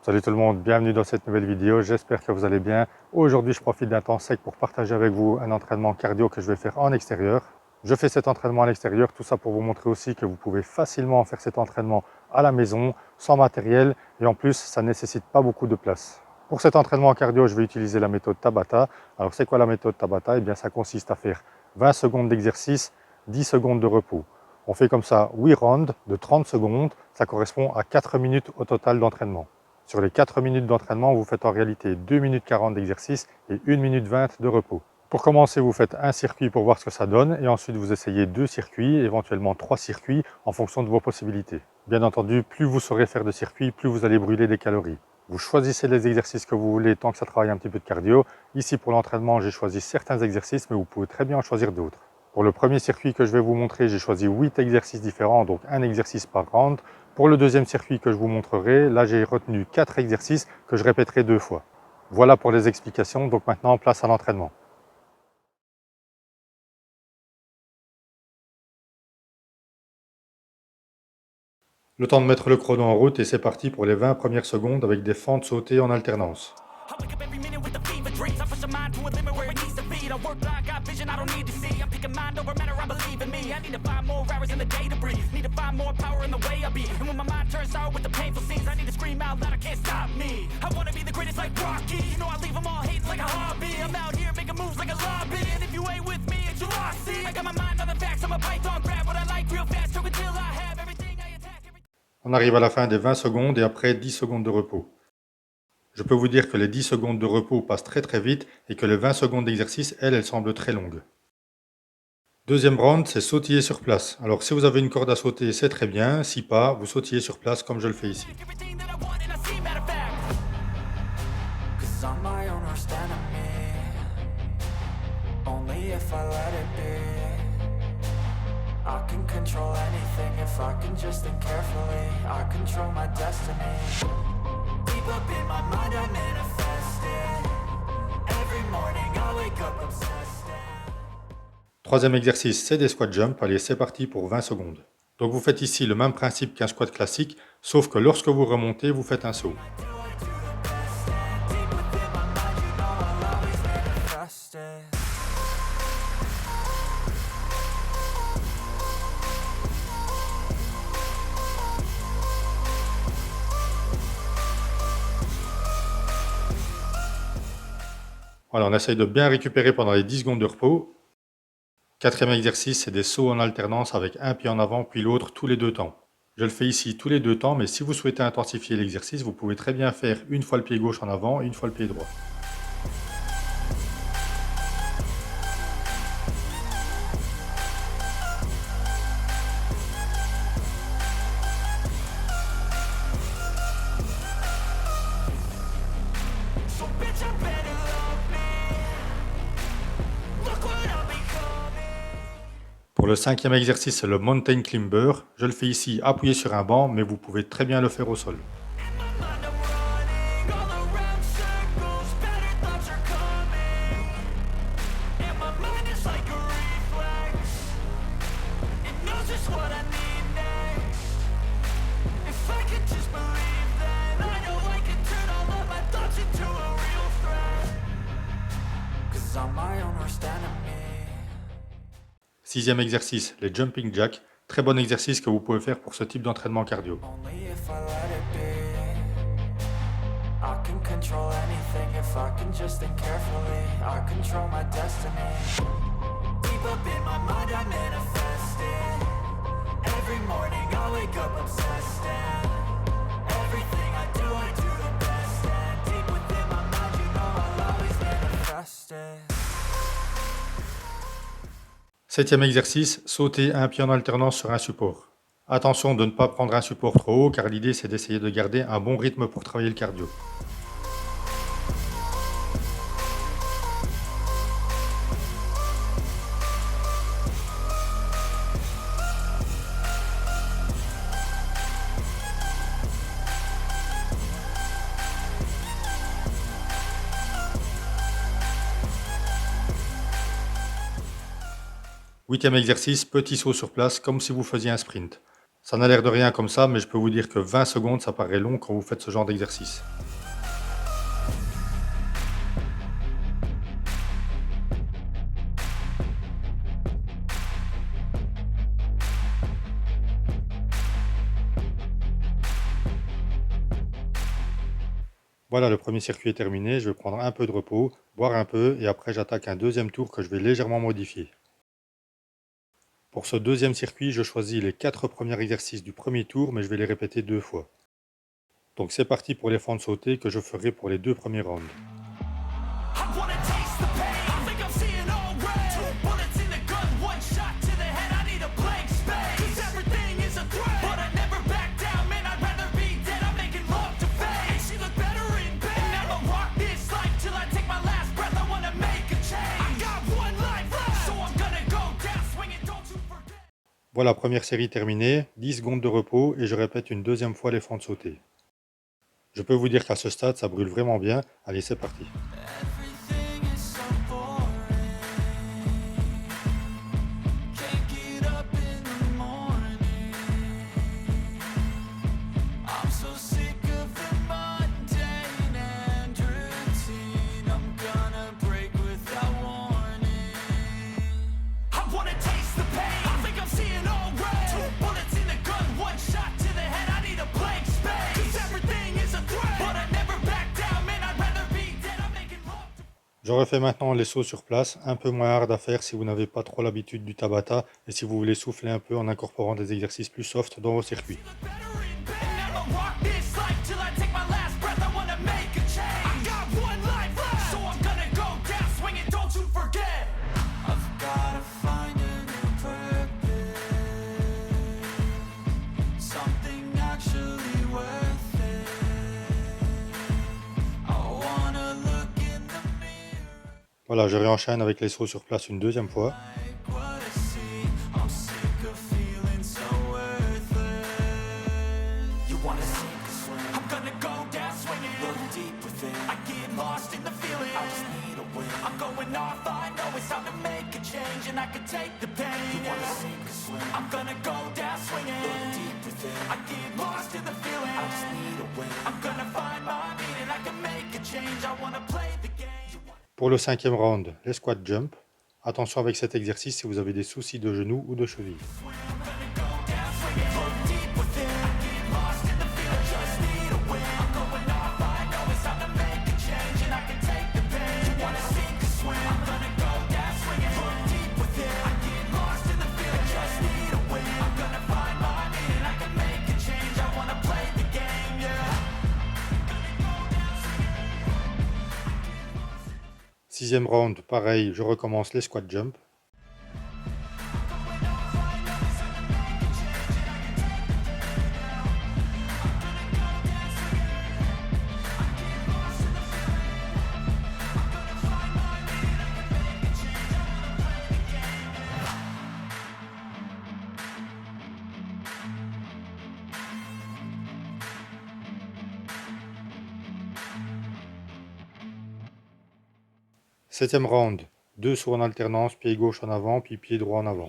Salut tout le monde, bienvenue dans cette nouvelle vidéo, j'espère que vous allez bien. Aujourd'hui je profite d'un temps sec pour partager avec vous un entraînement cardio que je vais faire en extérieur. Je fais cet entraînement à l'extérieur, tout ça pour vous montrer aussi que vous pouvez facilement faire cet entraînement à la maison, sans matériel, et en plus ça ne nécessite pas beaucoup de place. Pour cet entraînement cardio, je vais utiliser la méthode Tabata. Alors c'est quoi la méthode Tabata? Eh bien ça consiste à faire 20 secondes d'exercice, 10 secondes de repos. On fait comme ça 8 rounds de 30 secondes, ça correspond à 4 minutes au total d'entraînement. Sur les 4 minutes d'entraînement, vous faites en réalité 2 minutes 40 d'exercice et 1 minute 20 de repos. Pour commencer, vous faites un circuit pour voir ce que ça donne et ensuite vous essayez 2 circuits, éventuellement 3 circuits en fonction de vos possibilités. Bien entendu, plus vous saurez faire de circuits, plus vous allez brûler des calories. Vous choisissez les exercices que vous voulez tant que ça travaille un petit peu de cardio. Ici pour l'entraînement, j'ai choisi certains exercices, mais vous pouvez très bien en choisir d'autres. Pour le premier circuit que je vais vous montrer, j'ai choisi 8 exercices différents, donc un exercice par round. Pour le deuxième circuit que je vous montrerai, là j'ai retenu 4 exercices que je répéterai 2 fois. Voilà pour les explications, donc maintenant place à l'entraînement. Le temps de mettre le chrono en route et c'est parti pour les 20 premières secondes avec des fentes sautées en alternance. On arrive à la fin des 20 secondes et après 10 secondes de repos. Je peux vous dire que les 10 secondes de repos passent très vite et que les 20 secondes d'exercice, elles semblent très longues. Deuxième round, c'est sautiller sur place. Alors si vous avez une corde à sauter, c'est très bien. Si pas, vous sautillez sur place comme je le fais ici. I can control anything if I can just think carefully. I control my destiny. Deep up in my mind I manifest it. Every morning I wake up obsessed. Troisième exercice, c'est des squat jumps. Allez, c'est parti pour 20 secondes. Donc vous faites ici le même principe qu'un squat classique, sauf que lorsque vous remontez, vous faites un saut. Voilà, on essaye de bien récupérer pendant les 10 secondes de repos. Quatrième exercice, c'est des sauts en alternance avec un pied en avant puis l'autre tous les 2 temps. Je le fais ici tous les 2 temps, mais si vous souhaitez intensifier l'exercice, vous pouvez très bien faire une fois le pied gauche en avant et une fois le pied droit. Pour le cinquième exercice, c'est le Mountain Climber. Je le fais ici appuyé sur un banc, mais vous pouvez très bien le faire au sol. Sixième exercice, les jumping jacks. Très bon exercice que vous pouvez faire pour ce type d'entraînement cardio. Septième exercice, sauter un pied en alternance sur un support. Attention de ne pas prendre un support trop haut car l'idée c'est d'essayer de garder un bon rythme pour travailler le cardio. Huitième exercice, petit saut sur place comme si vous faisiez un sprint. Ça n'a l'air de rien comme ça, mais je peux vous dire que 20 secondes, ça paraît long quand vous faites ce genre d'exercice. Voilà, le premier circuit est terminé, je vais prendre un peu de repos, boire un peu, et après j'attaque un deuxième tour que je vais légèrement modifier. Pour ce deuxième circuit, je choisis les 4 premiers exercices du premier tour, mais je vais les répéter 2 fois. Donc c'est parti pour les fentes sautées que je ferai pour les 2 premiers rounds. Voilà, première série terminée, 10 secondes de repos et je répète une deuxième fois les fentes sautées. Je peux vous dire qu'à ce stade, ça brûle vraiment bien. Allez, c'est parti. Je refais maintenant les sauts sur place, un peu moins hard à faire si vous n'avez pas trop l'habitude du Tabata et si vous voulez souffler un peu en incorporant des exercices plus soft dans vos circuits. Voilà, je réenchaîne avec les sauts sur place une deuxième fois. Pour le cinquième round, les squat jump. Attention avec cet exercice si vous avez des soucis de genoux ou de cheville. Sixième round, pareil, je recommence les squat jump. Septième round, 2 sauts en alternance, pied gauche en avant, puis pied droit en avant.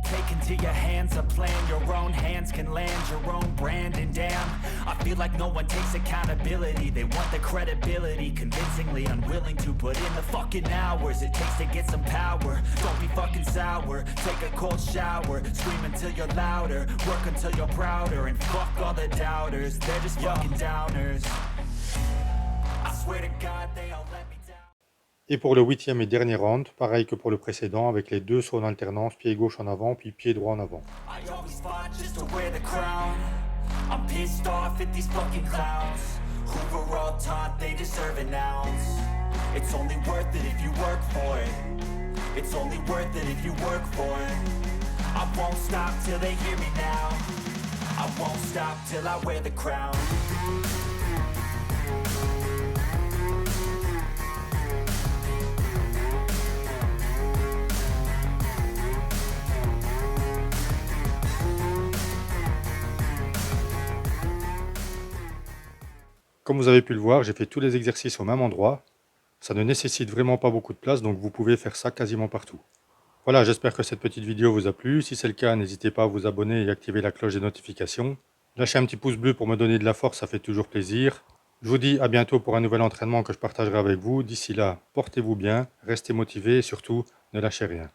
Take into your hands a plan, your own hands can land your own brand. And damn, I feel like no one takes accountability. They want the credibility, convincingly unwilling to put in the fucking hours it takes to get some power. Don't be fucking sour, take a cold shower, scream until you're louder, work until you're prouder. And fuck all the doubters, they're just fucking downers. I swear to God they all let me down. Et pour le huitième et dernier round, pareil que pour le précédent, avec les 2 sauts en alternance, pied gauche en avant, puis pied droit en avant. I always fought just to wear the crown. I'm pissed off at these fucking clowns who were all taught they deserve an ounce. It's only worth it if you work for it. It's only worth it if you work for it. I won't stop till they hear me now. I won't stop till I wear the crown. Comme vous avez pu le voir, j'ai fait tous les exercices au même endroit. Ça ne nécessite vraiment pas beaucoup de place, donc vous pouvez faire ça quasiment partout. Voilà, j'espère que cette petite vidéo vous a plu. Si c'est le cas, n'hésitez pas à vous abonner et activer la cloche des notifications. Lâchez un petit pouce bleu pour me donner de la force, ça fait toujours plaisir. Je vous dis à bientôt pour un nouvel entraînement que je partagerai avec vous. D'ici là, portez-vous bien, restez motivés et surtout, ne lâchez rien.